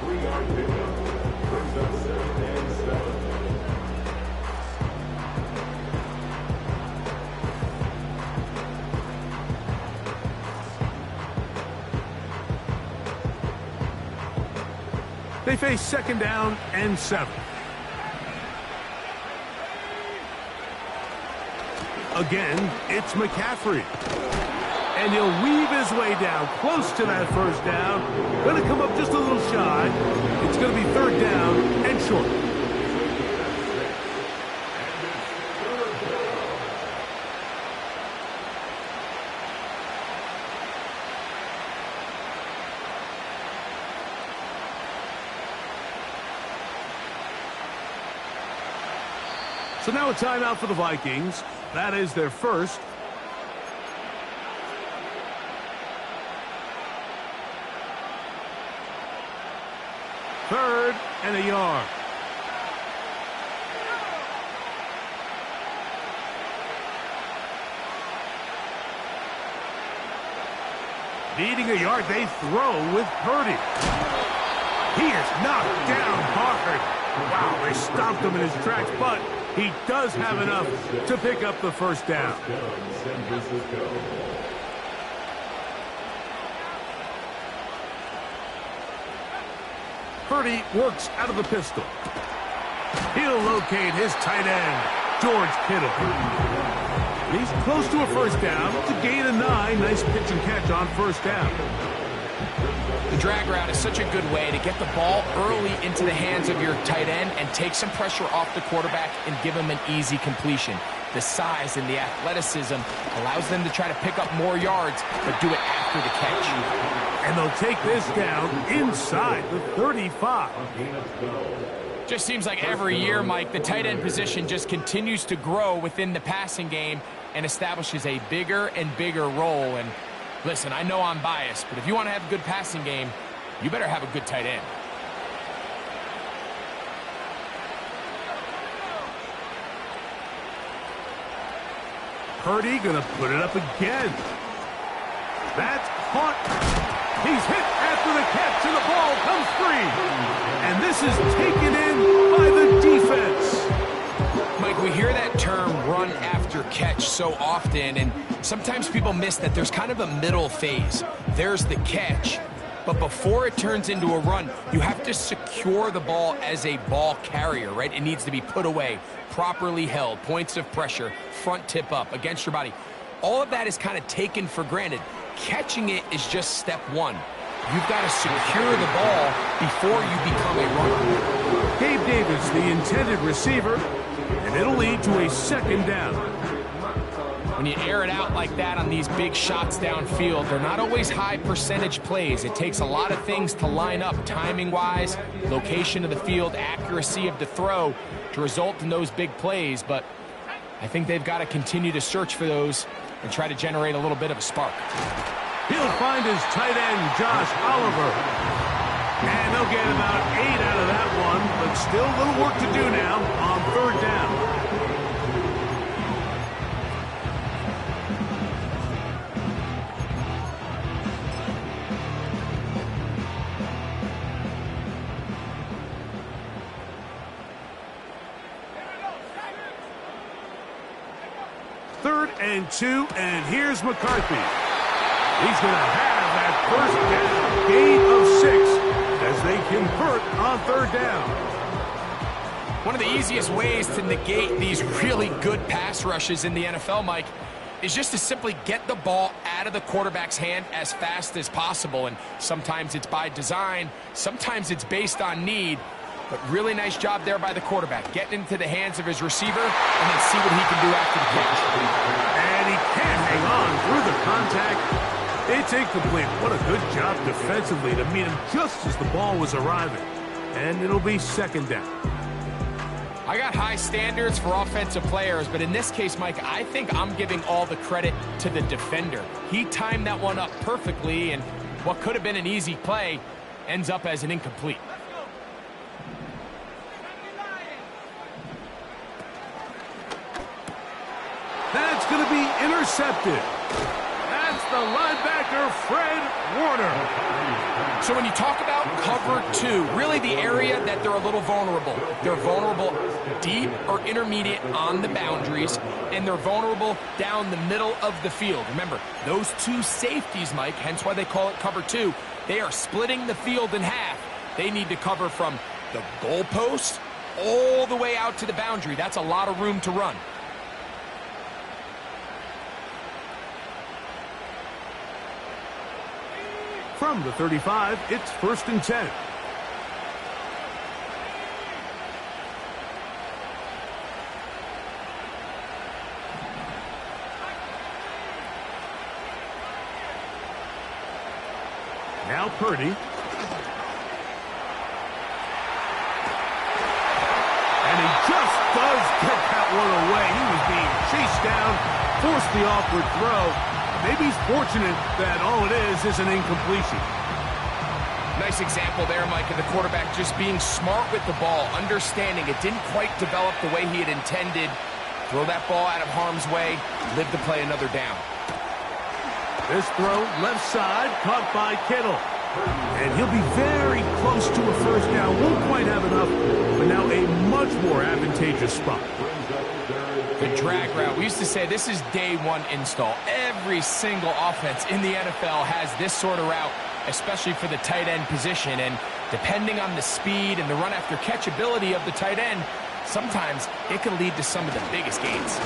3-yard pickup. Brings up 2nd and 7. They face 2nd down and 7. Again, it's McCaffrey. And he'll weave his way down close to that 1st down. Going to come up just a little shy. It's going to be 3rd down and short. So now a timeout for the Vikings. That is their first. Third and a yard. Needing a yard, they throw with Purdy. He is knocked down hard. Wow, they stomped him in his tracks, but he does have enough to pick up the 1st down. Purdy works out of the pistol. He'll locate his tight end, George Kittle. He's close to a 1st down. It's a gain of 9. Nice pitch and catch on 1st down. The drag route is such a good way to get the ball early into the hands of your tight end and take some pressure off the quarterback and give him an easy completion. The size and the athleticism allows them to try to pick up more yards, but do it after the catch. And they'll take this down inside the 35. Just seems like every year, Mike, the tight end position just continues to grow within the passing game and establishes a bigger and bigger role. And listen, I know I'm biased, but if you want to have a good passing game, you better have a good tight end. Purdy gonna put it up again. That's caught. He's hit after the catch, and the ball comes free. And this is taken in by the defense. Mike, we hear that term run after catch so often, and sometimes people miss that there's kind of a middle phase. There's the catch, but before it turns into a run, you have to secure the ball as a ball carrier, right? It needs to be put away, properly held, points of pressure, front tip up against your body. All of that is kind of taken for granted. Catching it is just step one. You've got to secure the ball before you become a runner. Gabe Davis, the intended receiver, and it'll lead to a 2nd down. When you air it out like that on these big shots downfield, they're not always high percentage plays. It takes a lot of things to line up timing-wise, location of the field, accuracy of the throw to result in those big plays. But I think they've got to continue to search for those and try to generate a little bit of a spark. He'll find his tight end, Josh Oliver. And they'll get about 8 out of that one, but still a little work to do now on 3rd down. Third and 2, and here's McCarthy. He's going to have that 1st down, gain of 6, as they convert on 3rd down. One of the easiest ways to negate these really good pass rushes in the NFL, Mike, is just to simply get the ball out of the quarterback's hand as fast as possible. And sometimes it's by design, sometimes it's based on need. But really nice job there by the quarterback, getting into the hands of his receiver and then see what he can do after the catch. And he can hang on through the contact. It's incomplete. What a good job defensively to meet him just as the ball was arriving. And it'll be 2nd down. I got high standards for offensive players, but in this case, Mike, I think I'm giving all the credit to the defender. He timed that one up perfectly, and what could have been an easy play ends up as an incomplete. That's going to be intercepted. That's the linebacker, Fred Warner. So when you talk about cover two, really the area that they're a little vulnerable. They're vulnerable deep or intermediate on the boundaries, and they're vulnerable down the middle of the field. Remember, those two safeties, Mike, hence why they call it cover two, they are splitting the field in half. They need to cover from the goalpost all the way out to the boundary. That's a lot of room to run. From the 35, it's 1st and 10. Now Purdy. And he just does get that one away. He was being chased down, forced the awkward throw. Maybe he's fortunate that all it is an incompletion. Nice example there, Mike, of the quarterback just being smart with the ball, understanding it didn't quite develop the way he had intended. Throw that ball out of harm's way, live to play another down. This throw, left side, caught by Kittle. And he'll be very close to a first down. Won't quite have enough, but now a much more advantageous spot. The drag route. We used to say this is day one install. Every single offense in the NFL has this sort of route, especially for the tight end position. And depending on the speed and the run after catch ability of the tight end, sometimes it can lead to some of the biggest gains.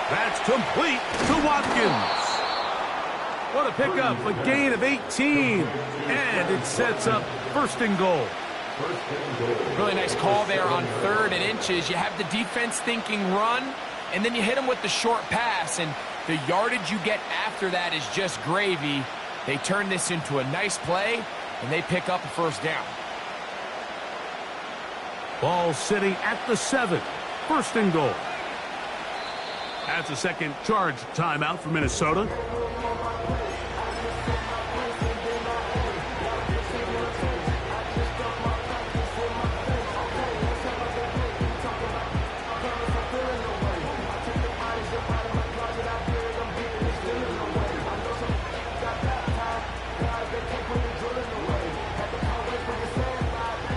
That's complete to Watkins. What a pickup, a gain of 18. And it sets up 1st and goal. Really nice call there on 3rd and inches. You have the defense thinking run, and then you hit them with the short pass, and the yardage you get after that is just gravy. They turn this into a nice play, and they pick up a 1st down. Ball sitting at the 7. 1st and goal. That's a second charge timeout for Minnesota.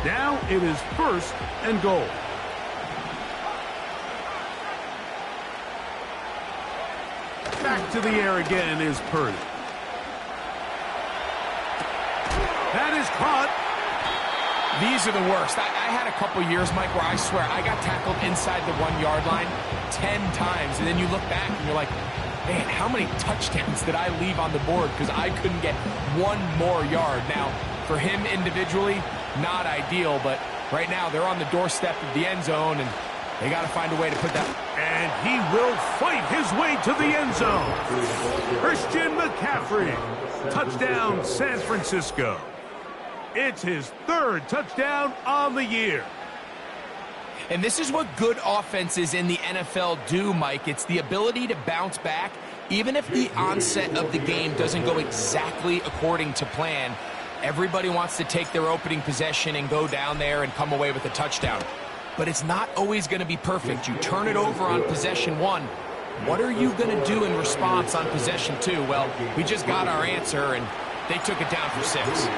Now it is 1st and goal. Back to the air again is Purdy. That is caught. These are the worst. I had a couple years, Mike, where I swear I got tackled inside the 1-yard line 10 times, and then you look back and you're like, man, how many touchdowns did I leave on the board because I couldn't get one more yard? Now, for him individually, not ideal, but right now they're on the doorstep of the end zone, and they got to find a way to put that. And he will fight his way to the end zone. Christian McCaffrey. Touchdown, San Francisco. It's his 3rd touchdown on the year. And this is what good offenses in the NFL do, Mike. It's the ability to bounce back, even if the onset of the game doesn't go exactly according to plan. Everybody wants to take their opening possession and go down there and come away with a touchdown. But it's not always going to be perfect. You turn it over on possession 1. What are you going to do in response on possession 2? Well, we just got our answer, and they took it down for 6.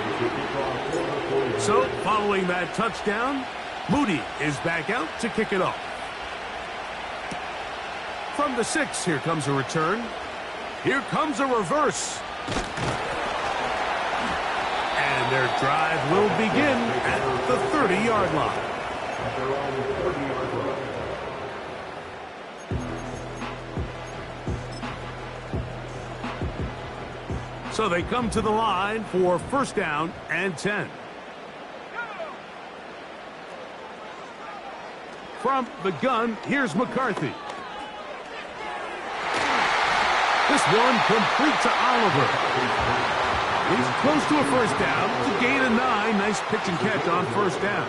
So, following that touchdown, Moody is back out to kick it off. From the 6, here comes a return. Here comes a reverse. And their drive will begin at the 30-yard line. So they come to the line for 1st down and 10. From the gun, here's McCarthy. This one complete to Oliver. He's close to a 1st down to gain a 9. Nice pitch and catch on 1st down.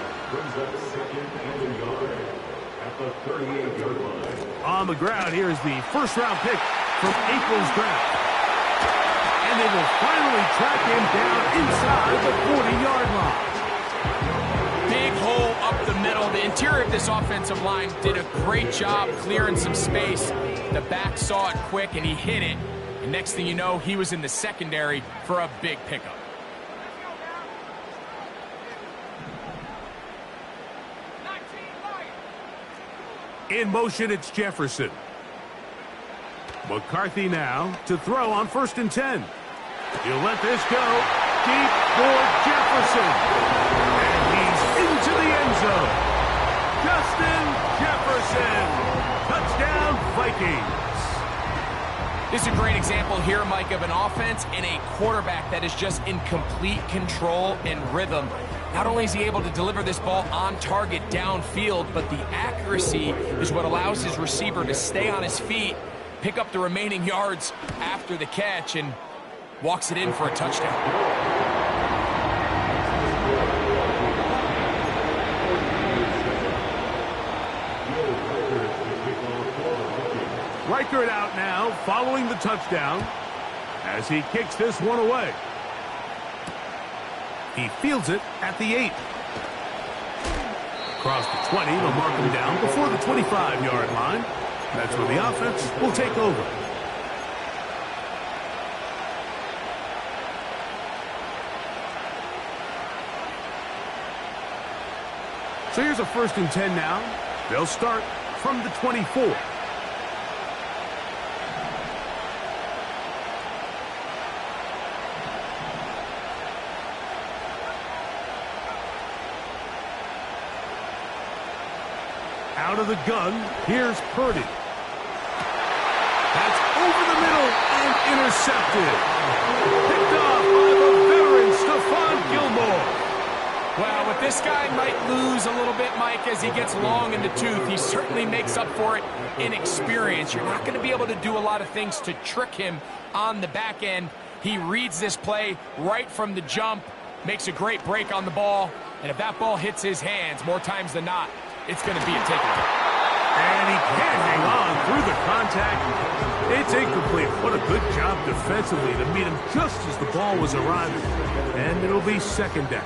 On the ground, here's the 1st-round pick from April's draft. And they will finally track him down inside the 40-yard line. Big hole up the middle. The interior of this offensive line did a great job clearing some space. The back saw it quick, and he hit it. And next thing you know, he was in the secondary for a big pickup. In motion, it's Jefferson. McCarthy now to throw on 1st and 10. He'll let this go deep for Jefferson. And he's into the end zone. Justin Jefferson. Touchdown, Vikings. This is a great example here, Mike, of an offense and a quarterback that is just in complete control and rhythm. Not only is he able to deliver this ball on target downfield, but the accuracy is what allows his receiver to stay on his feet, pick up the remaining yards after the catch, and walks it in for a touchdown. Reichert out now, following the touchdown, as he kicks this one away. He fields it at the 8. Across the 20, they'll mark him down before the 25-yard line. That's where the offense will take over. So here's a 1st and 10 now. They'll start from the 24. Out of the gun, here's Purdy. That's over the middle and intercepted. Picked off by the veteran Stephon Gilmore. Well, what this guy might lose a little bit, Mike, as he gets long in the tooth, he certainly makes up for it in experience. You're not going to be able to do a lot of things to trick him on the back end. He reads this play right from the jump, makes a great break on the ball, and if that ball hits his hands more times than not, it's going to be a takeaway. And he can't hang on through the contact. It's incomplete. What a good job defensively to meet him just as the ball was arriving. And it'll be 2nd down.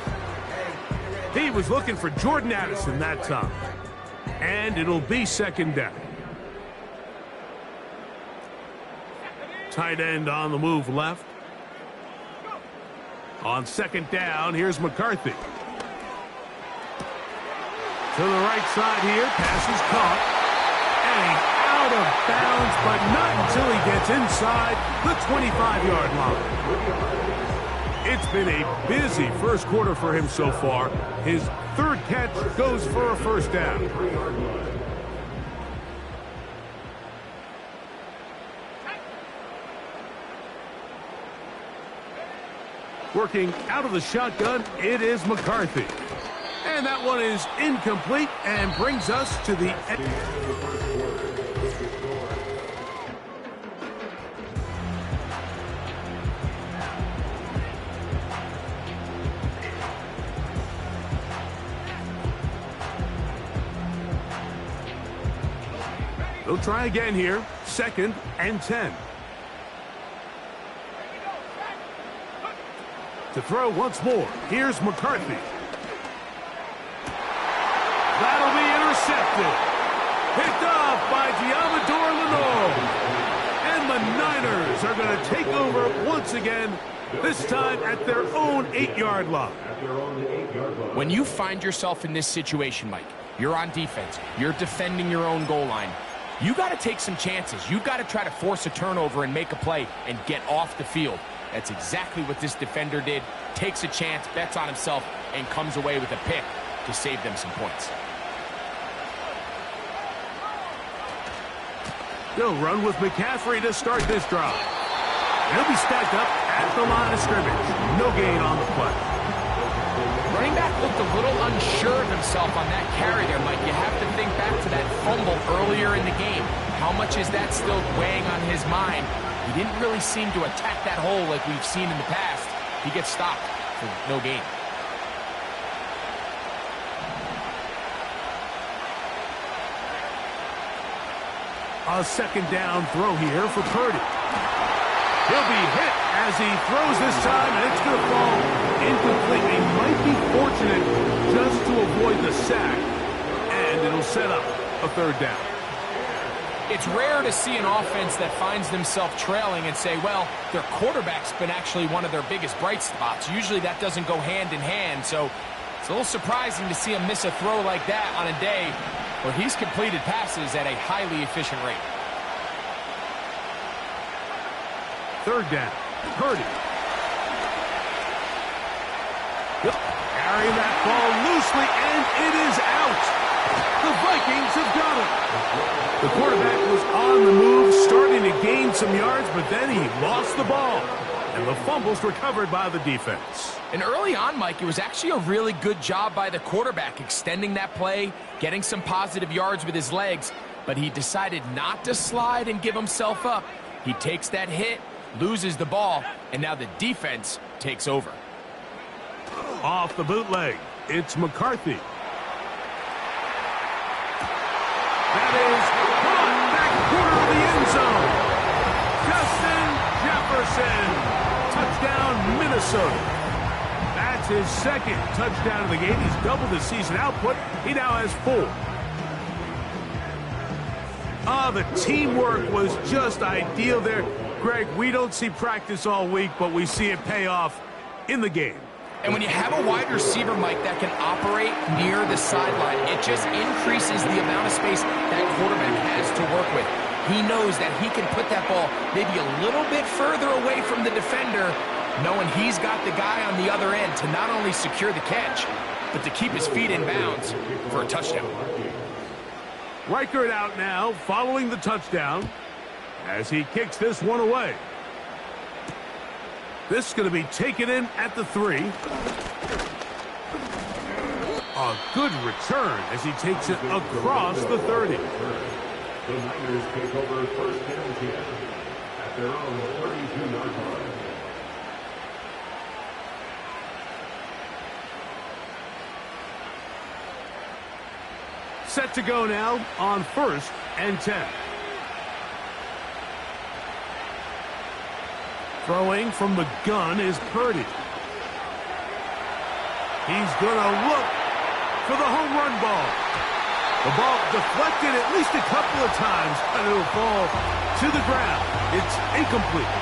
He was looking for Jordan Addison that time. And it'll be 2nd down. Tight end on the move left. On 2nd down, here's McCarthy. To the right side here, pass is caught. And out of bounds, but not until he gets inside the 25-yard line. It's been a busy first quarter for him so far. His 3rd catch goes for a 1st down. Working out of the shotgun, it is McCarthy. And that one is incomplete and brings us to the end. They'll try again here. 2nd and 10. To throw once more. Here's McCarthy. That'll be intercepted. Picked off by Diamador Lenore. And the Niners are going to take over once again, this time at their own 8-yard line. When you find yourself in this situation, Mike, you're on defense, you're defending your own goal line, you got to take some chances. You got to try to force a turnover and make a play and get off the field. That's exactly what this defender did. Takes a chance, bets on himself, and comes away with a pick to save them some points. They'll run with McCaffrey to start this drive. He'll be stacked up at the line of scrimmage. No gain on the play. Running back looked a little unsure of himself on that carry there, Mike. You have to think back to that fumble earlier in the game. How much is that still weighing on his mind? He didn't really seem to attack that hole like we've seen in the past. He gets stopped for no gain. A 2nd down throw here for Purdy. He'll be hit as he throws this time, and it's going to fall incomplete. He might be fortunate just to avoid the sack, and it'll set up a 3rd down. It's rare to see an offense that finds themselves trailing and say, well, their quarterback's been actually one of their biggest bright spots. Usually that doesn't go hand in hand, so it's a little surprising to see him miss a throw like that on a day where he's completed passes at a highly efficient rate. Third down. Purdy. Carrying that ball loosely, and it is out. The Vikings have got it. The quarterback was on the move, starting to gain some yards, but then he lost the ball. And the fumble's recovered by the defense. And early on, Mike, it was actually a really good job by the quarterback, extending that play, getting some positive yards with his legs, but he decided not to slide and give himself up. He takes that hit, loses the ball, and now the defense takes over. Off the bootleg, it's McCarthy. That is caught back corner of the end zone. Justin Jefferson. Touchdown, Minnesota. That's his second touchdown of the game. He's doubled his season output. He now has 4. The teamwork was just ideal there. Greg, we don't see practice all week, but we see it pay off in the game. And when you have a wide receiver, Mike, that can operate near the sideline, it just increases the amount of space that quarterback has to work with. He knows that he can put that ball maybe a little bit further away from the defender, knowing he's got the guy on the other end to not only secure the catch, but to keep his feet in bounds for a touchdown. Reichert out now, following the touchdown, as he kicks this one away. This is going to be taken in at the 3. A good return as he takes it across the 30. The Niners take over first and 10 at their own 32-yard line. Set to go now on first and 10. Throwing from the gun is Purdy. He's going to look for the home run ball. The ball deflected at least a couple of times, and it'll fall to the ground. It's incomplete.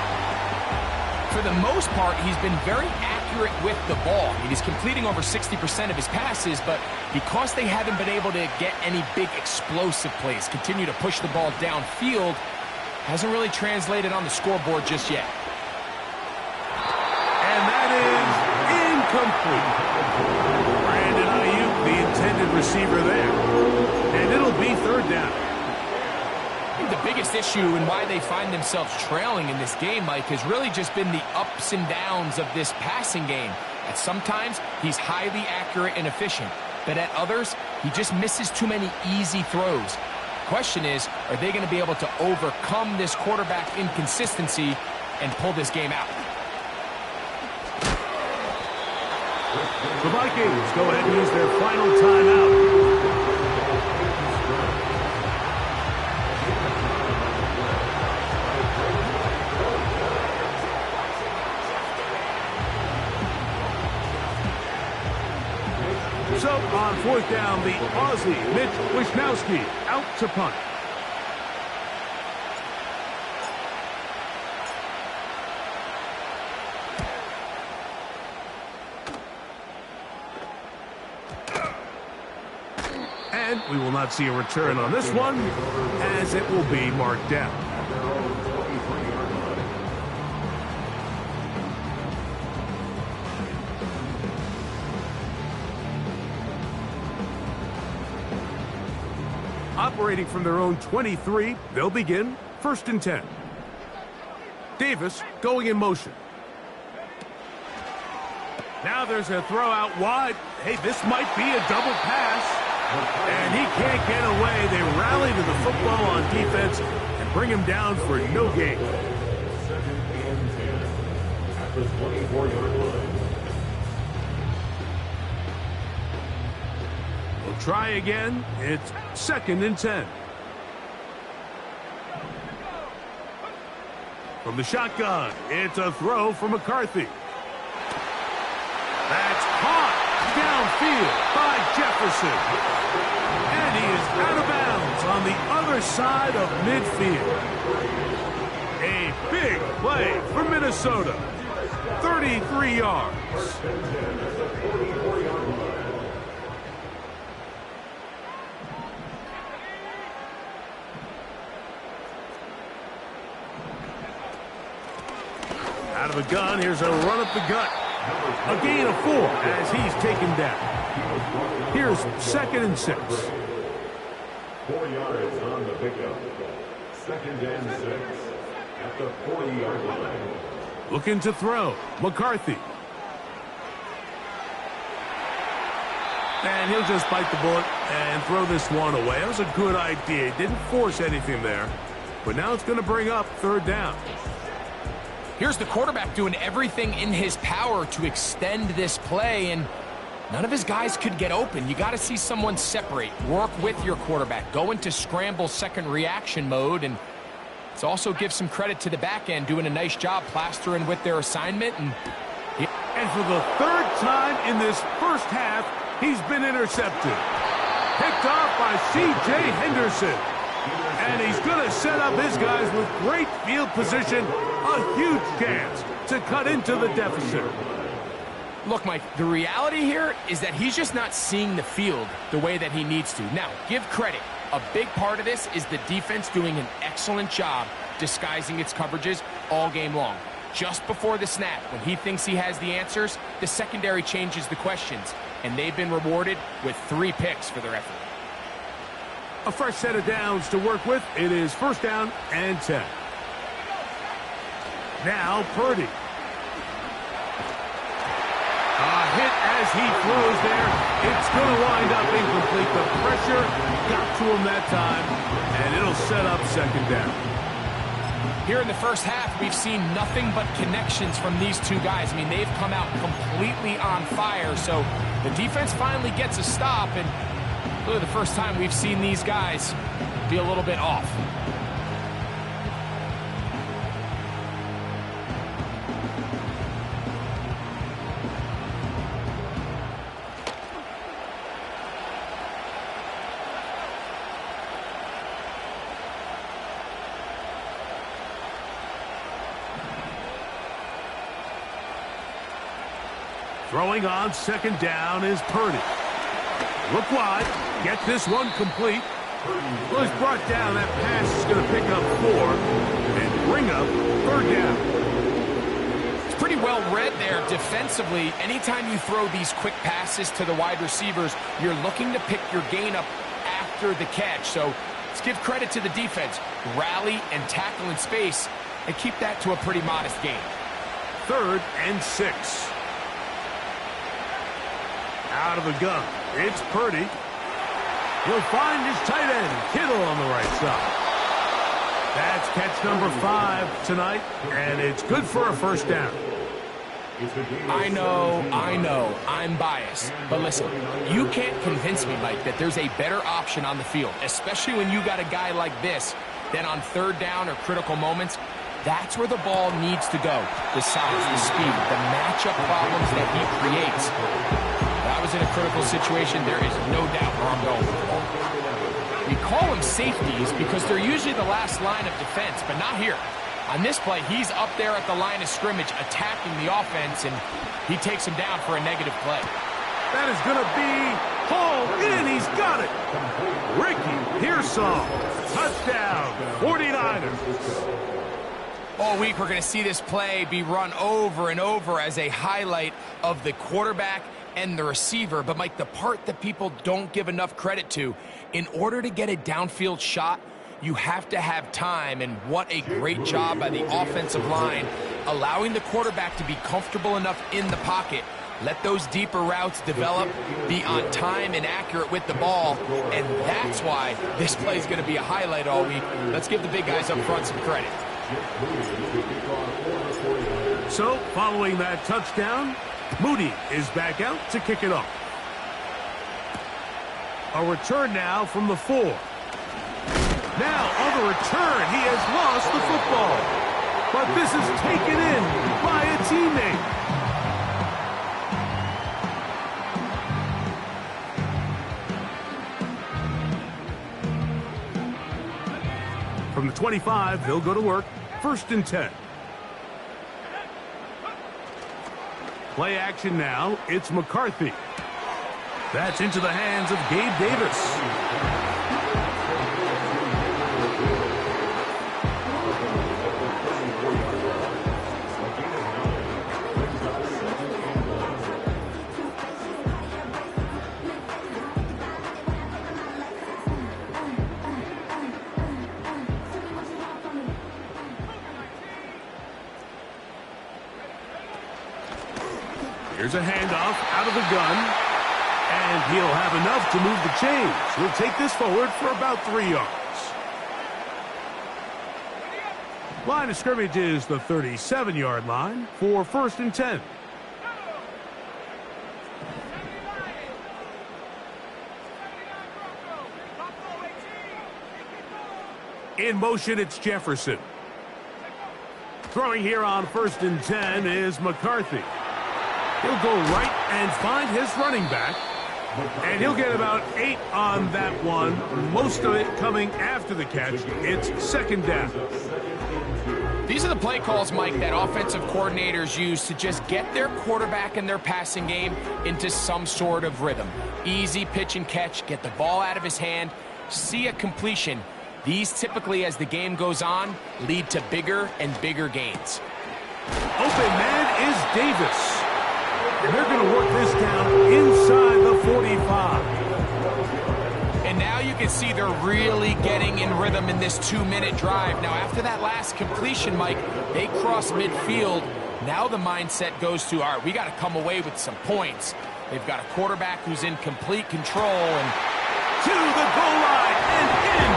For the most part, he's been very accurate with the ball. He's completing over 60% of his passes, but because they haven't been able to get any big explosive plays, continue to push the ball downfield, hasn't really translated on the scoreboard just yet. And that is incomplete. Brandon Ayuk, the intended receiver there. And it'll be third down. I think the biggest issue and why they find themselves trailing in this game, Mike, has really just been the ups and downs of this passing game. At sometimes, he's highly accurate and efficient, but at others, he just misses too many easy throws. Question is, are they going to be able to overcome this quarterback inconsistency and pull this game out? The Vikings go ahead and use their final timeout. So on fourth down, the Aussie, Mitch Wishnowsky, out to punt. And we will not see a return on this one, as it will be marked down. Operating from their own 23, they'll begin first and 10. Davis going in motion. Now there's a throw out wide. Hey, this might be a double pass. And he can't get away. They rally to the football on defense and bring him down for no gain. Second and 10 at the 24-yard line. We'll try again. It's second and 10. From the shotgun, it's a throw from McCarthy. That's caught downfield by Jefferson. And he is out of bounds yards on the other side of midfield. A big play for Minnesota. 33 yards. Out of the gun, here's a run up the gut. A gain of 4 as he's taken down. Here's 2nd and 6. 4 yards on the pickup. 2nd and 6 at the 40-yard line. Looking to throw. McCarthy. And he'll just bite the bullet and throw this one away. That was a good idea. Didn't force anything there. But now it's going to bring up 3rd down. Here's the quarterback doing everything in his power to extend this play, and none of his guys could get open. You got to see someone separate, work with your quarterback, go into scramble second reaction mode, and let's also give some credit to the back end doing a nice job plastering with their assignment. And for the 3rd time in this first half, he's been intercepted. Picked off by C.J. Henderson. And he's going to set up his guys with great field position. A huge chance to cut into the deficit. Look, Mike, the reality here is that he's just not seeing the field the way that he needs to. Now, give credit. A big part of this is the defense doing an excellent job disguising its coverages all game long. Just before the snap, when he thinks he has the answers, the secondary changes the questions, and they've been rewarded with 3 picks for their effort. A fresh set of downs to work with. It is 1st down and 10. Now Purdy. A hit as he throws there. It's going to wind up incomplete. The pressure got to him that time, and it'll set up 2nd down. Here in the first half, we've seen nothing but connections from these two guys. I mean, they've come out completely on fire, so the defense finally gets a stop, and really the first time we've seen these guys be a little bit off. Throwing on 2nd down is Purdy. Look wide. Get this one complete. Well, he's brought down. That pass is going to pick up 4 and bring up 3rd down. It's pretty well read there defensively. Anytime you throw these quick passes to the wide receivers, you're looking to pick your gain up after the catch. So let's give credit to the defense. Rally and tackle in space and keep that to a pretty modest gain. 3rd and 6. Out of the gun. It's Purdy. He'll find his tight end, Kittle, on the right side. That's catch number 5 tonight, and it's good for a 1st down. I know, I'm biased. But listen, you can't convince me, Mike, that there's a better option on the field, especially when you got a guy like this, then on 3rd down or critical moments, that's where the ball needs to go. The size, the speed, the matchup problems that he creates. That was in a critical situation. There is no doubt where I'm going with the ball. We call them safeties because they're usually the last line of defense, but not here. On this play, he's up there at the line of scrimmage attacking the offense, and he takes him down for a negative play. That is going to be hauled in. He's got it. Ricky Pearsall. Touchdown. 49ers. All week, we're going to see this play be run over and over as a highlight of the quarterback and the receiver. But, Mike, the part that people don't give enough credit to, in order to get a downfield shot, you have to have time, and what a great job by the offensive line, allowing the quarterback to be comfortable enough in the pocket. Let those deeper routes develop, be on time and accurate with the ball, and that's why this play is going to be a highlight all week. Let's give the big guys up front some credit. So, following that touchdown, Moody is back out to kick it off. A return now from the 4. Now, on the return, he has lost the football. But this is taken in by a teammate. From the 25, they'll go to work. 1st and 10. Play action now. It's McCarthy. That's into the hands of Gabe Davis. Here's a handoff out of the gun, and he'll have enough to move the chains. He'll take this forward for about 3 yards. Line of scrimmage is the 37-yard line for 1st and 10. In motion, it's Jefferson. Throwing here on 1st and 10 is McCarthy. He'll go right and find his running back, and he'll get about 8 on that one, most of it coming after the catch. It's 2nd down. These are the play calls, Mike, that offensive coordinators use to just get their quarterback and their passing game into some sort of rhythm. Easy pitch and catch, get the ball out of his hand, see a completion. These typically, as the game goes on, lead to bigger and bigger gains. Open man is Davis. And they're going to work this down inside the 45. And now you can see they're really getting in rhythm in this 2-minute drive. Now, after that last completion, Mike, they cross midfield. Now the mindset goes to, all right, we got to come away with some points. They've got a quarterback who's in complete control. And to the goal line and in.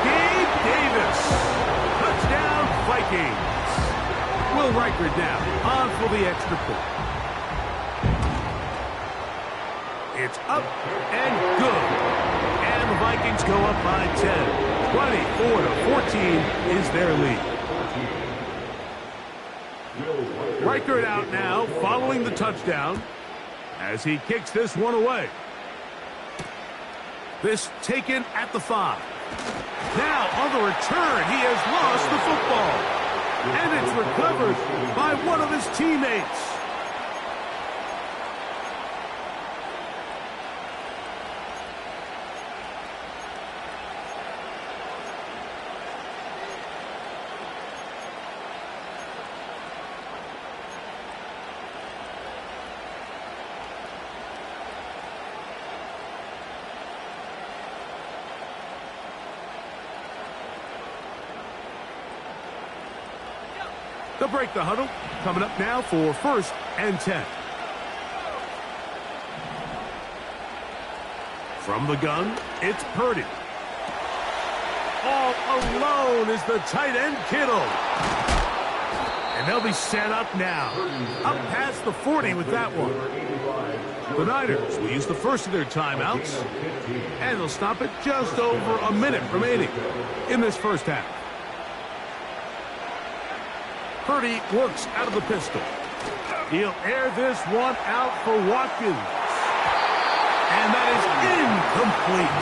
Gabe Davis. Touchdown, Vikings. Will Riker down on for the extra point. It's up and good. And the Vikings go up by 10. 24-14 is their lead. Riker out now following the touchdown as he kicks this one away. This taken at the 5. Now on the return, he has lost the football. And it's recovered by one of his teammates. They'll break the huddle. Coming up now for 1st and 10. From the gun, it's Purdy. All alone is the tight end, Kittle. And they'll be set up now. Up past the 40 with that one. The Niners will use the first of their timeouts. And they'll stop it just over a minute remaining in this first half. Purdy works out of the pistol. He'll air this one out for Watkins. And that is incomplete.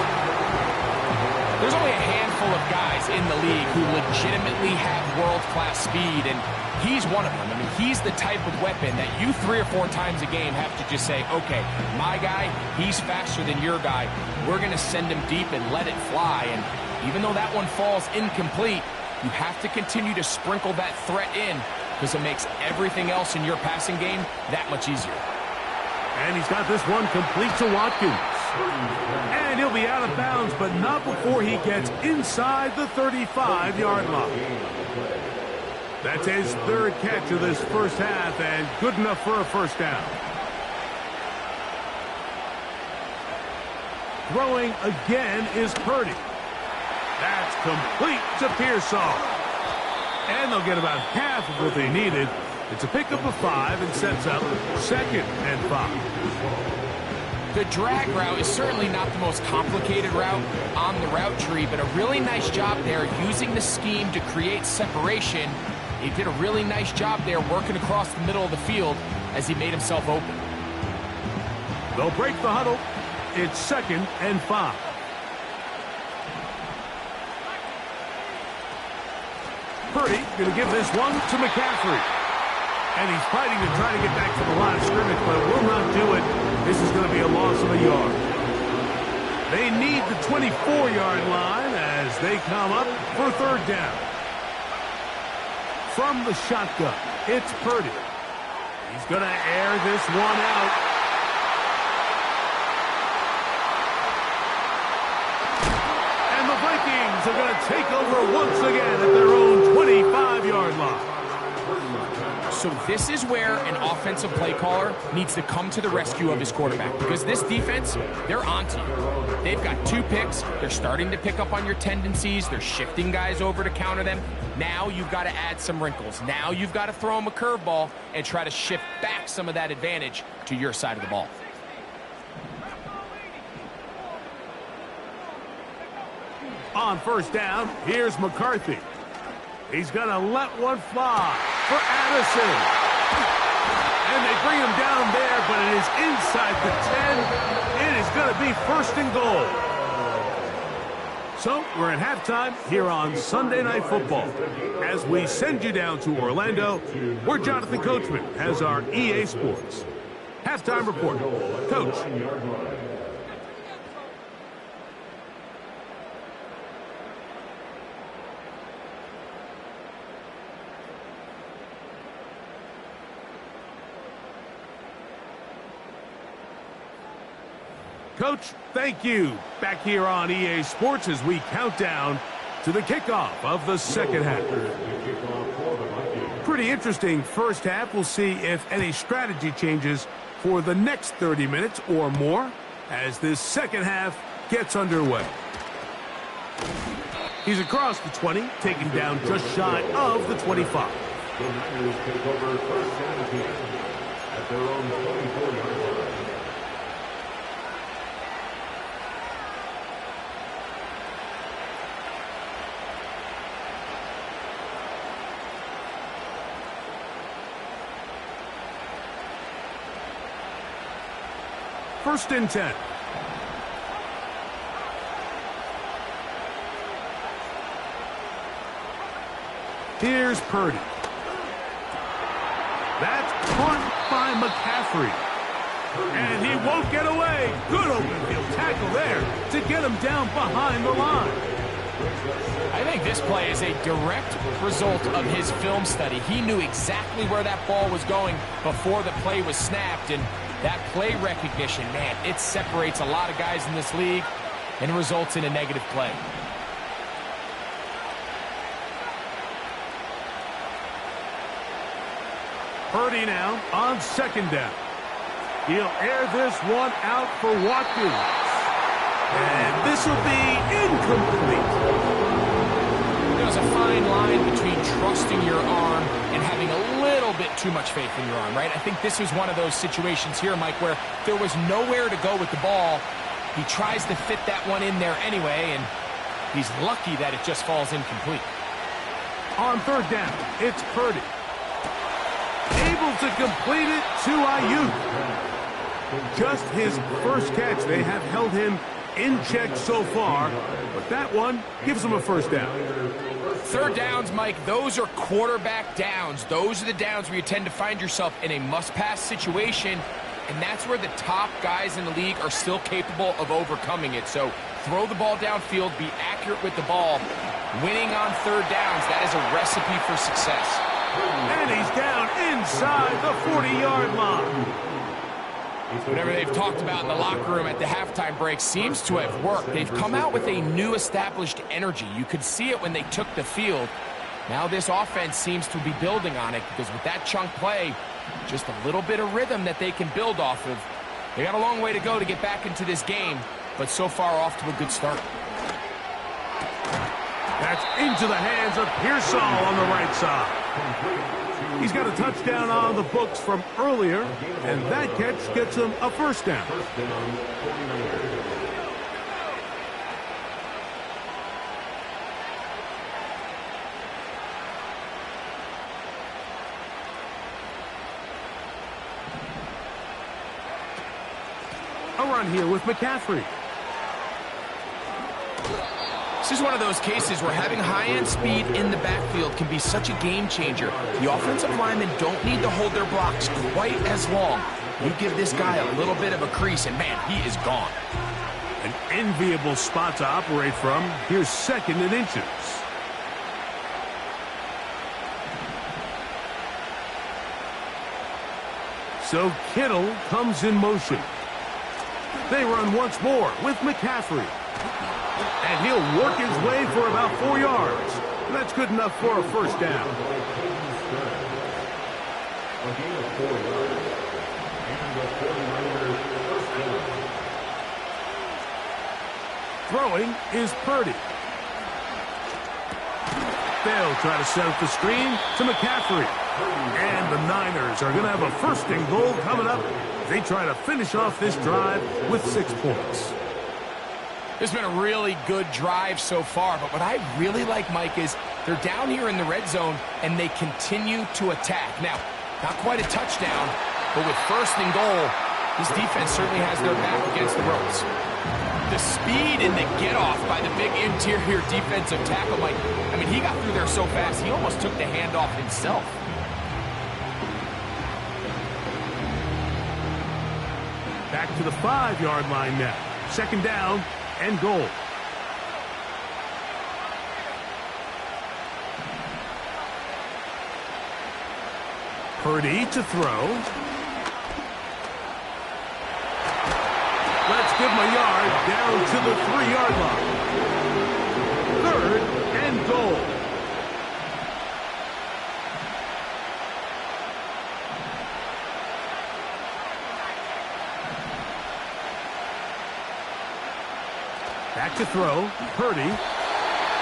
There's only a handful of guys in the league who legitimately have world-class speed, and he's one of them. I mean, he's the type of weapon that you 3 or 4 times a game have to just say, okay, my guy, he's faster than your guy. We're going to send him deep and let it fly. And even though that one falls incomplete, you have to continue to sprinkle that threat in because it makes everything else in your passing game that much easier. And he's got this one complete to Watkins. And he'll be out of bounds, but not before he gets inside the 35-yard line. That's his 3rd catch of this first half, and good enough for a first down. Throwing again is Purdy. That's complete to Pearsall. And they'll get about half of what they needed. It's a pickup of 5 and sets up 2nd and 5. The drag route is certainly not the most complicated route on the route tree, but a really nice job there using the scheme to create separation. He did a really nice job there working across the middle of the field as he made himself open. They'll break the huddle. It's 2nd and 5. Purdy going to give this one to McCaffrey. And he's fighting to try to get back to the line of scrimmage, but will not do it. This is going to be a loss of a yard. They need the 24-yard line as they come up for third down. From the shotgun, it's Purdy. He's going to air this one out. And the Vikings are going to take over once again at their own 25-yard line. So this is where an offensive play caller needs to come to the rescue of his quarterback, because this defense, they're onto you. They've got 2 picks. They're starting to pick up on your tendencies. They're shifting guys over to counter them. Now you've got to add some wrinkles. Now you've got to throw them a curveball and try to shift back some of that advantage to your side of the ball. On first down, here's McCarthy. He's going to let one fly for Addison. And they bring him down there, but it is inside the 10. It is going to be first and goal. So we're at halftime here on Sunday Night Football. As we send you down to Orlando, where Jonathan Coachman has our EA Sports halftime report. Coach. Coach, thank you. Back here on EA Sports as we count down to the kickoff of the second half. Pretty interesting first half. We'll see if any strategy changes for the next 30 minutes or more as this second half gets underway. He's across the 20, taken down just shy of the 25. The Niners take over first and 10 at their own 24-yard line. First and 10. Here's Purdy. That's caught by McCaffrey. And he won't get away. Good open field tackle there to get him down behind the line. I think this play is a direct result of his film study. He knew exactly where that ball was going before the play was snapped, and that play recognition, man, it separates a lot of guys in this league and results in a negative play. Purdy now on second down. He'll air this one out for Watkins. And this will be incomplete. There's a fine line between trusting your arm and having a little bit too much faith in your arm, right? I think this was one of those situations here, Mike, where there was nowhere to go with the ball. He tries to fit that one in there anyway, and he's lucky that it just falls incomplete. On third down, it's Purdy. Able to complete it to Ayuk. Just his first catch. They have held him in check so far, but that one gives him a first down. Third downs, Mike, those are quarterback downs. Those are the downs where you tend to find yourself in a must-pass situation, and that's where the top guys in the league are still capable of overcoming it. So throw the ball downfield, be accurate with the ball. Winning on third downs, that is a recipe for success. And he's down inside the 40-yard line. Whatever they've talked about in the locker room at the halftime break seems to have worked. They've come out with a new established energy. You could see it when they took the field. Now this offense seems to be building on it, because with that chunk play, just a little bit of rhythm that they can build off of. They got a long way to go to get back into this game, but so far off to a good start. That's into the hands of Pearsall on the right side. He's got a touchdown on the books from earlier, and that catch gets him a first down. A run here with McCaffrey. This is one of those cases where having high-end speed in the backfield can be such a game changer. The offensive linemen don't need to hold their blocks quite as long. You give this guy a little bit of a crease, and man, he is gone. An enviable spot to operate from. Here's 2nd and inches. So Kittle comes in motion. They run once more with McCaffrey. And he'll work his way for about 4 yards. That's good enough for a first down. A gain of 4 yards. And the 49ers first down. Throwing is Purdy. They'll try to set up the screen to McCaffrey. And the Niners are going to have a 1st and goal coming up. They try to finish off this drive with 6 points. This has been a really good drive so far, but what I really like, Mike, is they're down here in the red zone, and they continue to attack. Now, not quite a touchdown, but with 1st and goal, this defense certainly has their back against the ropes. The speed and the get-off by the big interior defensive tackle, Mike, I mean, he got through there so fast, he almost took the handoff himself. Back to the 5-yard line now. 2nd down and goal. Purdy to throw. Let's give him a yard down to the 3-yard line. 3rd and goal. Back to throw. Purdy.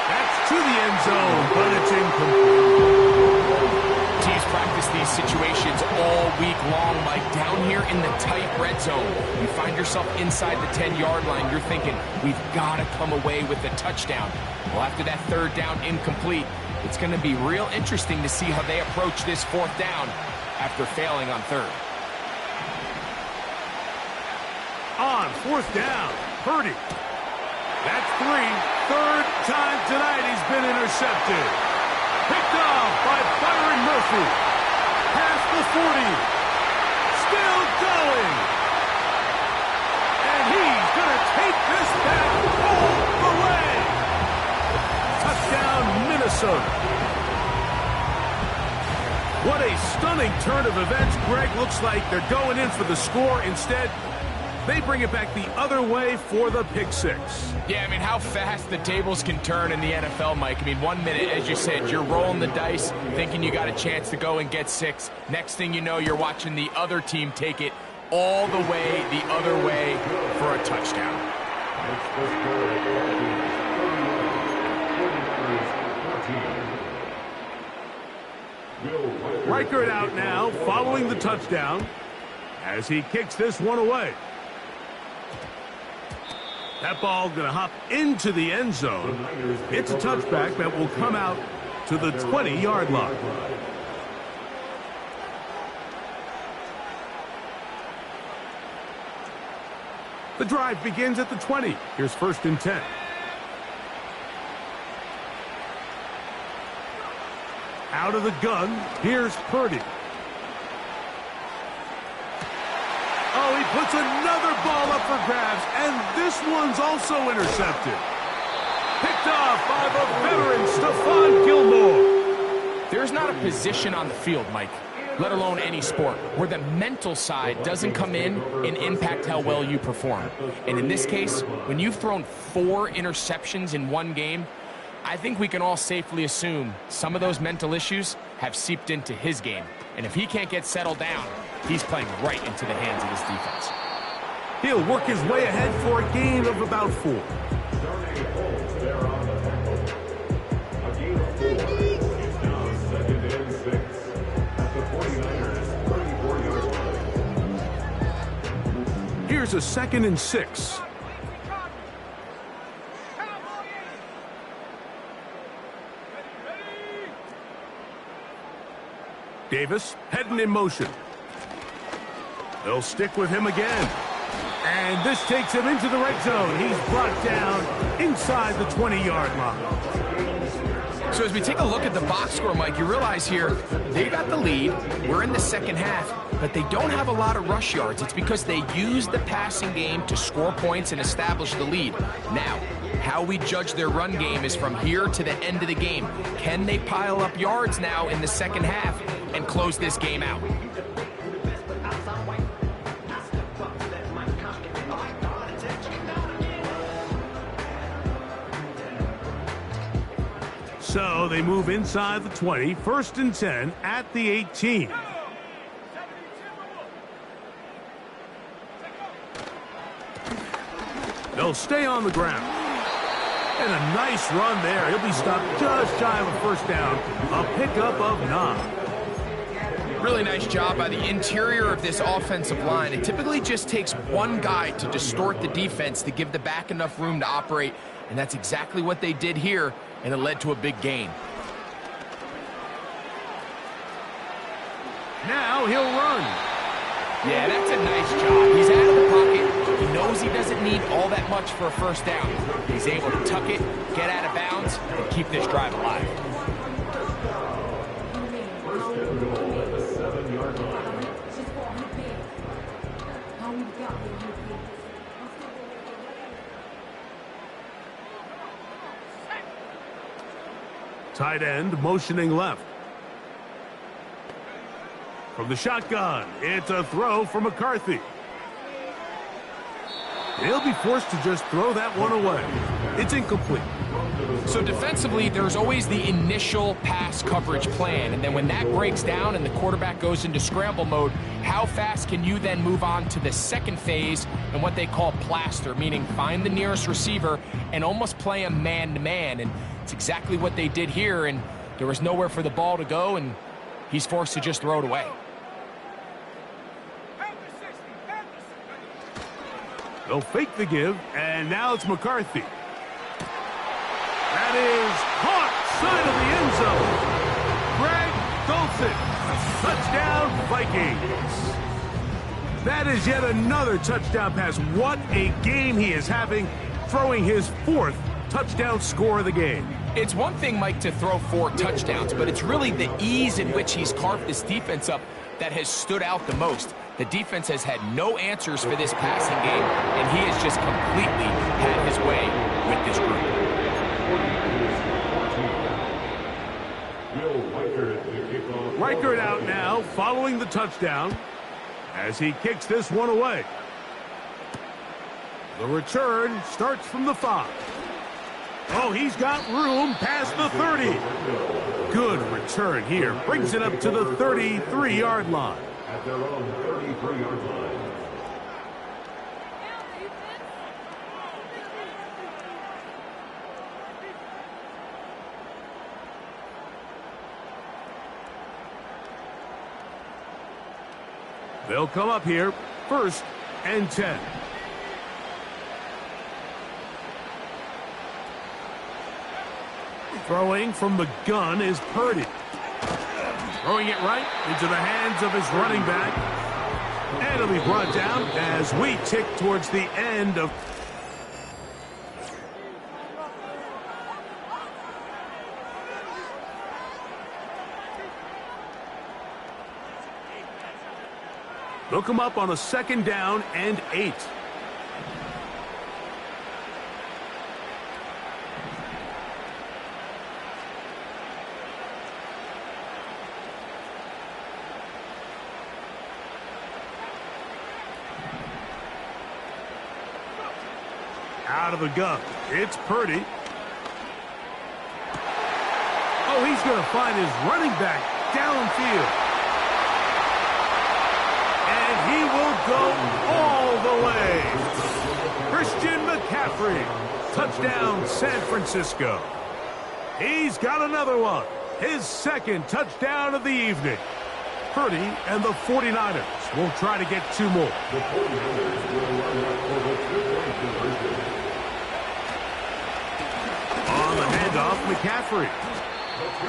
That's to the end zone, but it's incomplete. Teams practice these situations all week long, Mike. Down here in the tight red zone, you find yourself inside the 10-yard line. You're thinking, we've got to come away with a touchdown. Well, after that 3rd down incomplete, it's going to be real interesting to see how they approach this 4th down after failing on 3rd. On 4th down, Purdy. That's 3. 3rd time tonight he's been intercepted. Picked off by Byron Murphy. Past the 40. Still going. And he's going to take this back all the way. Touchdown, Minnesota. What a stunning turn of events. Greg, looks like they're going in for the score. Instead, they bring it back the other way for the pick 6. Yeah, I mean, how fast the tables can turn in the NFL, Mike. I mean, 1 minute, as you said, you're rolling the dice, thinking you got a chance to go and get 6. Next thing you know, you're watching the other team take it all the way the other way for a touchdown. Reichert out now, following the touchdown, as he kicks this one away. That ball going to hop into the end zone. It's a touchback that will come out to the 20-yard line. The drive begins at the 20. Here's 1st and 10. Out of the gun, here's Purdy. Oh, he puts another ball up for grabs, and this one's also intercepted. Picked off by the veteran Stephon Gilmore. There's not a position on the field, Mike, let alone any sport, where the mental side doesn't come in and impact how well you perform. And in this case, when you've thrown 4 interceptions in one game, I think we can all safely assume some of those mental issues have seeped into his game. And if he can't get settled down, he's playing right into the hands of his defense. He'll work his way ahead for a gain of about 4. Starting hold there on the tackle. A gain of 4. It's now 2nd and 6 at the 49ers 34-yard line. Here's a 2nd and 6. Davis heading in motion. They'll stick with him again. And this takes him into the red zone. He's brought down inside the 20-yard line. So as we take a look at the box score, Mike, you realize here they got the lead. We're in the second half, but they don't have a lot of rush yards. It's because they use the passing game to score points and establish the lead. Now, how we judge their run game is from here to the end of the game. Can they pile up yards now in the second half and close this game out? So they move inside the 20, 1st and 10 at the 18. They'll stay on the ground. And a nice run there. He'll be stopped just shy of a first down. A pickup of 9. Really nice job by the interior of this offensive line. It typically just takes one guy to distort the defense to give the back enough room to operate, and that's exactly what they did here, and it led to a big gain. Now he'll run. Yeah, that's a nice job. He's out of the pocket. He knows he doesn't need all that much for a first down. He's able to tuck it, get out of bounds, and keep this drive alive. Tight end motioning left. From the shotgun, it's a throw for McCarthy. He'll be forced to just throw that one away. It's incomplete. So defensively, there's always the initial pass coverage plan, and then when that breaks down and the quarterback goes into scramble mode, how fast can you then move on to the second phase and what they call plaster, meaning find the nearest receiver and almost play him man-to-man, and it's exactly what they did here, and there was nowhere for the ball to go, and he's forced to just throw it away. They'll fake the give, and now it's McCarthy. That is caught side of the end zone. Greg Dulcich, touchdown Vikings. That is yet another touchdown pass. What a game he is having, throwing his 4th touchdown score of the game. It's one thing, Mike, to throw 4 touchdowns, but it's really the ease in which he's carved this defense up that has stood out the most. The defense has had no answers for this passing game, and he has just completely had his way with this group. Reichert out now, following the touchdown, as he kicks this one away. The return starts from the 5. Oh, he's got room past the 30. Good return here. Brings it up to the 33-yard line. At their own 33-yard line. They'll come up here, 1st and 10. Throwing from the gun is Purdy. Throwing it right into the hands of his running back. And it'll be brought down as we tick towards the end of... They'll come up on a 2nd down and 8. Out of the gun, it's Purdy. Oh, he's going to find his running back downfield. And he will go all the way. Christian McCaffrey, touchdown San Francisco. He's got another one, his 2nd touchdown of the evening. Purdy and the 49ers will try to get 2 more. The 49ers will run for the 2-point conversion. On the handoff, McCaffrey.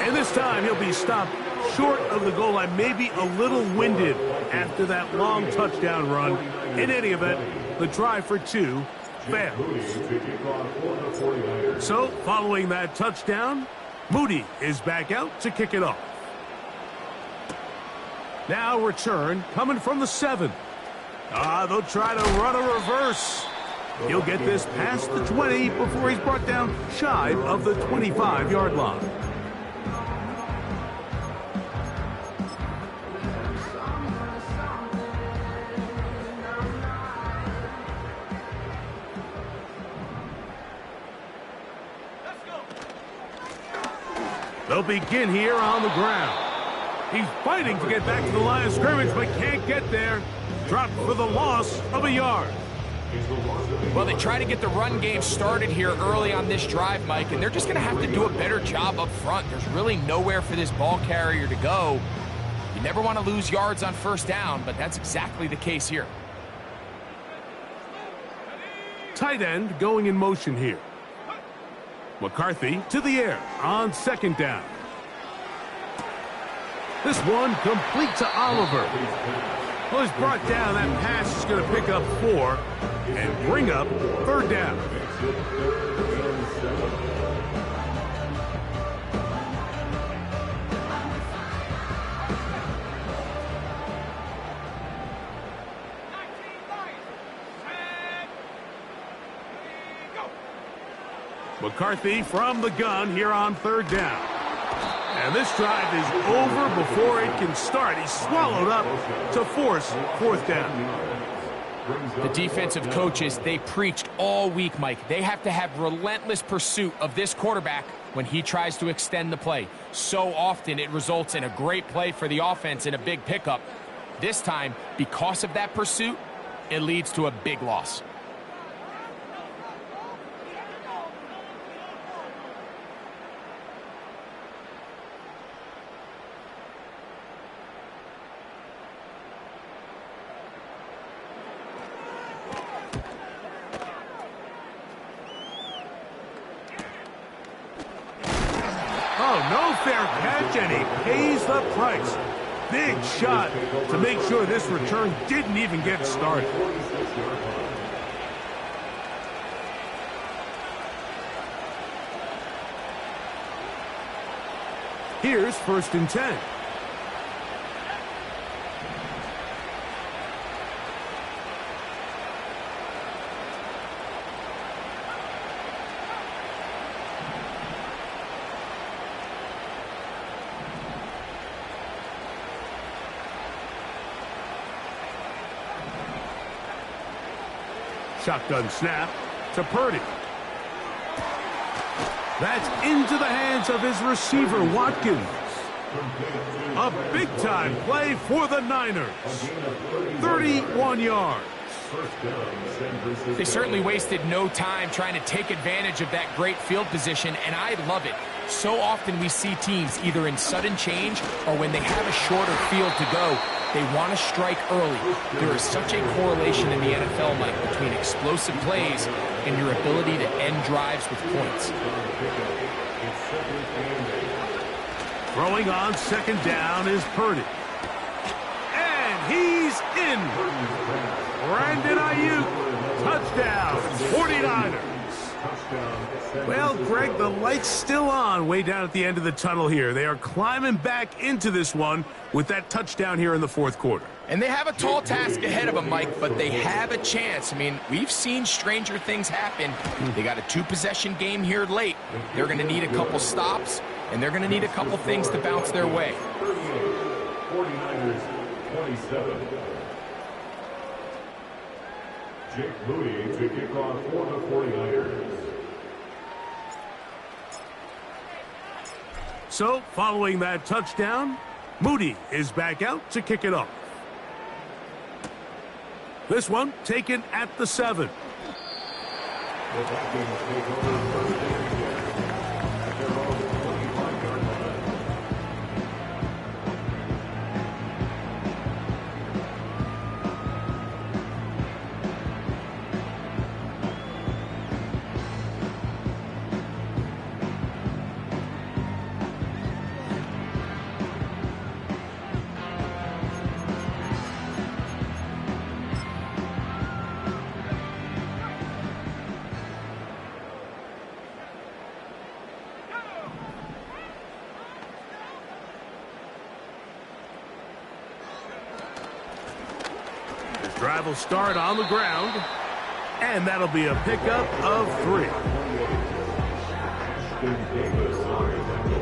And this time he'll be stopped short of the goal line, maybe a little winded after that long touchdown run. In any event, The try for two fails. Moody to kick off for the 49ers. So, following that touchdown, Moody is back out to kick it off. Now return coming from the 7. They'll try to run a reverse. He'll get this past the 20 before he's brought down shy of the 25-yard line. They'll begin here on the ground. He's fighting to get back to the line of scrimmage, but can't get there. Dropped for the loss of a yard. Well, they try to get the run game started here early on this drive, Mike, and they're just going to have to do a better job up front. There's really nowhere for this ball carrier to go. You never want to lose yards on first down, but that's exactly the case here. Tight end going in motion here. McCarthy to the air on second down. This one complete to Oliver. Well, he's brought down. That pass is going to pick up 4 and bring up third down. McCarthy from the gun here on third down. And this drive is over before it can start. He's swallowed up to force fourth down. The defensive coaches, they preached all week, Mike. They have to have relentless pursuit of this quarterback when he tries to extend the play. So often it results in a great play for the offense and a big pickup. This time, because of that pursuit, it leads to a big loss. No fair catch, and he pays the price. Big shot to make sure this return didn't even get started. Here's 1st and 10. Shotgun snap to Purdy. That's into the hands of his receiver, Watkins. A big-time play for the Niners. 31 yards. They certainly wasted no time trying to take advantage of that great field position, and I love it. So often we see teams either in sudden change or when they have a shorter field to go, they want to strike early. There is such a correlation in the NFL, Mike, between explosive plays and your ability to end drives with points. Throwing on second down is Purdy. And he's in. Brandon Ayuk, touchdown, 49ers. Well, Greg, the light's still on way down at the end of the tunnel here. They are climbing back into this one with that touchdown here in the fourth quarter. And they have a tall task ahead of them, Mike, but they have a chance. I mean, we've seen stranger things happen. They got a 2-possession game here late. They're going to need a couple stops, and they're going to need a couple things to bounce their way. 49ers 27. Jake Moody to kick off for the 49ers. So, following that touchdown, Moody is back out to kick it off. This one taken at the 7. The Vikings take over first and 10 at their own 25-yard line. Drive will start on the ground, and that'll be a pickup of 3. Davis on the tackle.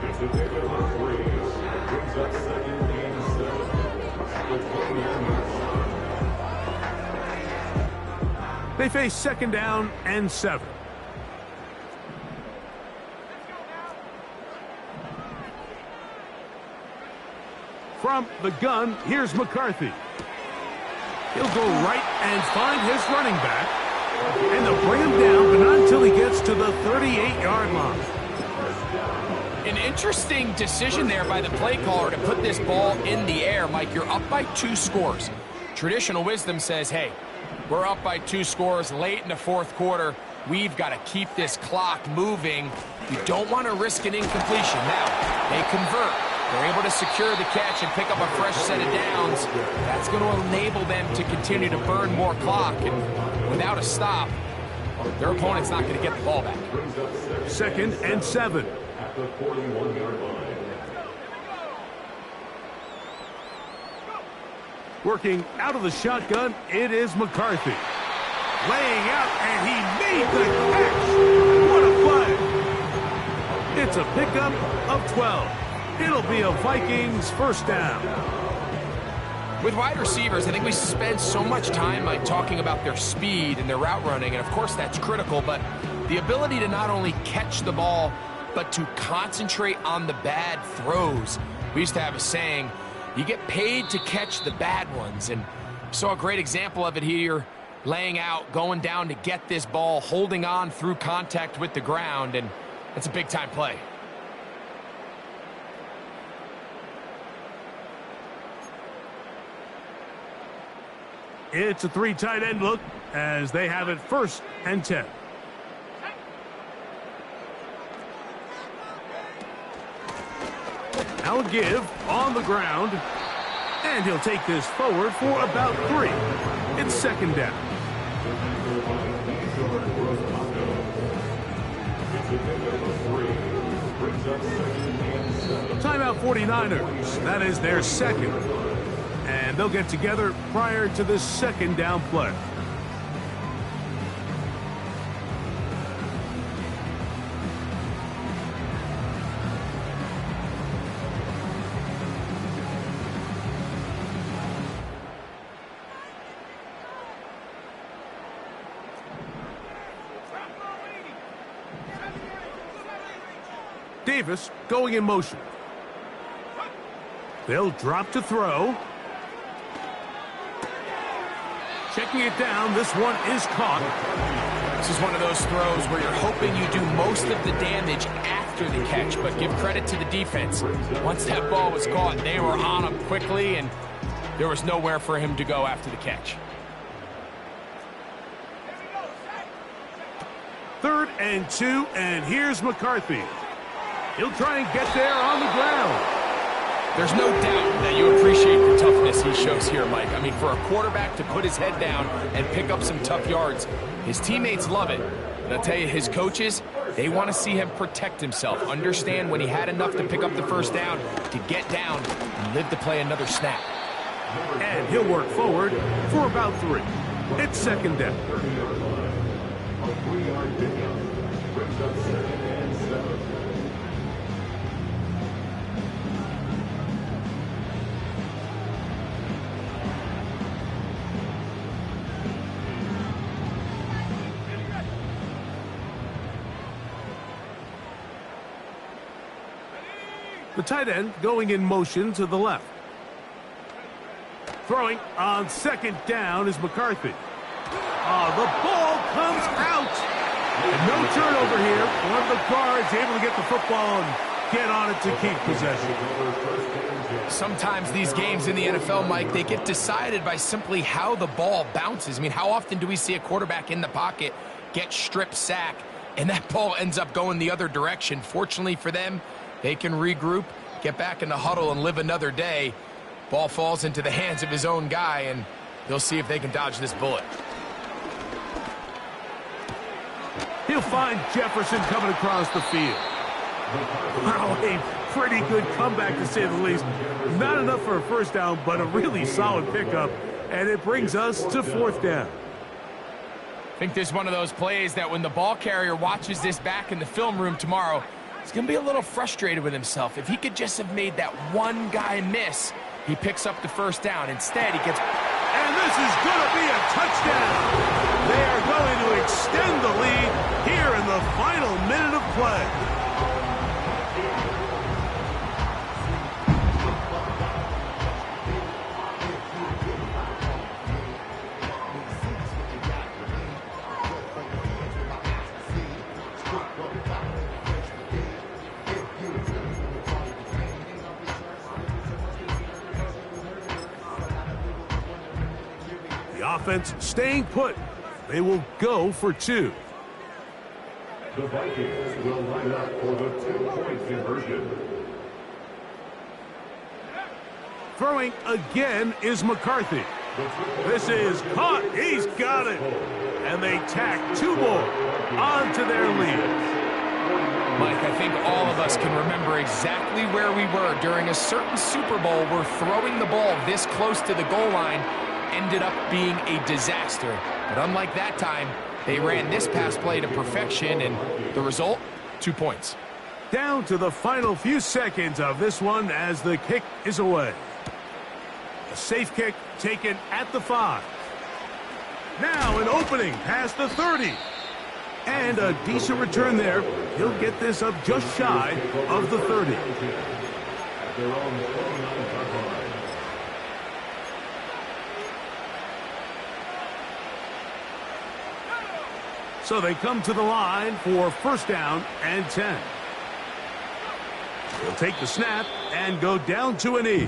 It's a pickup of 3. Brings up second and 7 at the 29-yard line. They face second down and 7. From the gun, here's McCarthy. He'll go right and find his running back. And they'll bring him down, but not until he gets to the 38-yard line. An interesting decision there by the play caller to put this ball in the air. Mike, you're up by 2 scores. Traditional wisdom says, hey, we're up by 2 scores late in the 4th quarter. We've got to keep this clock moving. You don't want to risk an incompletion. Now, they convert. They're able to secure the catch and pick up a fresh set of downs. That's going to enable them to continue to burn more clock. And without a stop, their opponent's not going to get the ball back. Second and 7. At the 41-yard line. Working out of the shotgun, it is McCarthy. Laying out, and he made the catch. What a play. It's a pickup of 12. It'll be a Vikings first down. With wide receivers, I think we spend so much time like talking about their speed and their route running, and of course that's critical, but the ability to not only catch the ball, but to concentrate on the bad throws. We used to have a saying, you get paid to catch the bad ones, and saw a great example of it here, laying out, going down to get this ball, holding on through contact with the ground, and that's a big-time play. It's a 3 tight end look as they have it first and 10. Now a give on the ground, and he'll take this forward for about 3. It's second down. Timeout 49ers. That is their second. And they'll get together prior to this second down play. Davis going in motion. They'll drop to throw. Checking it down, this one is caught. This is one of those throws where you're hoping you do most of the damage after the catch, but give credit to the defense. Once that ball was caught, they were on him quickly, and there was nowhere for him to go after the catch. 3rd and 2, and here's McCarthy. He'll try and get there on the ground. There's no doubt that you appreciate the toughness he shows here, Mike. I mean, for a quarterback to put his head down and pick up some tough yards, his teammates love it. And I'll tell you, his coaches, they want to see him protect himself, understand when he had enough to pick up the first down, to get down and live to play another snap. And he'll work forward for about 3. It's second down. A 3-yard pickup brings up second and 7. The tight end going in motion to the left. Throwing on second down is McCarthy. The ball comes out. And no turnover here. One of the guards able to get the football and get on it to keep possession. Sometimes these games in the NFL, Mike, they get decided by simply how the ball bounces. I mean, how often do we see a quarterback in the pocket get strip sack and that ball ends up going the other direction? Fortunately for them, they can regroup, get back in the huddle, and live another day. Ball falls into the hands of his own guy, and they'll see if they can dodge this bullet. He'll find Jefferson coming across the field. Wow, a pretty good comeback to say the least. Not enough for a first down, but a really solid pickup and it brings us to 4th down. I think this is one of those plays that when the ball carrier watches this back in the film room tomorrow, he's going to be a little frustrated with himself. If he could just have made that one guy miss, he picks up the 1st down. Instead, he gets... And this is going to be a touchdown. They are going to extend the lead here in the final minute of play. The offense staying put. They will go for 2. The Vikings will line up for the 2-point conversion. Throwing again is McCarthy. This is caught. He's got it. And they tack 2 more onto their lead. Mike, I think all of us can remember exactly where we were during a certain Super Bowl where throwing the ball this close to the goal line ended up being a disaster. But unlike that time, they ran this pass play to perfection, and the result, 2 points. Down to the final few seconds of this one as the kick is away. A safe kick taken at the 5. Now an opening past the 30. And a decent return there. He'll get this up just shy of the 30. At their own 29-yard line. So they come to the line for 1st down and 10. He'll take the snap and go down to a knee.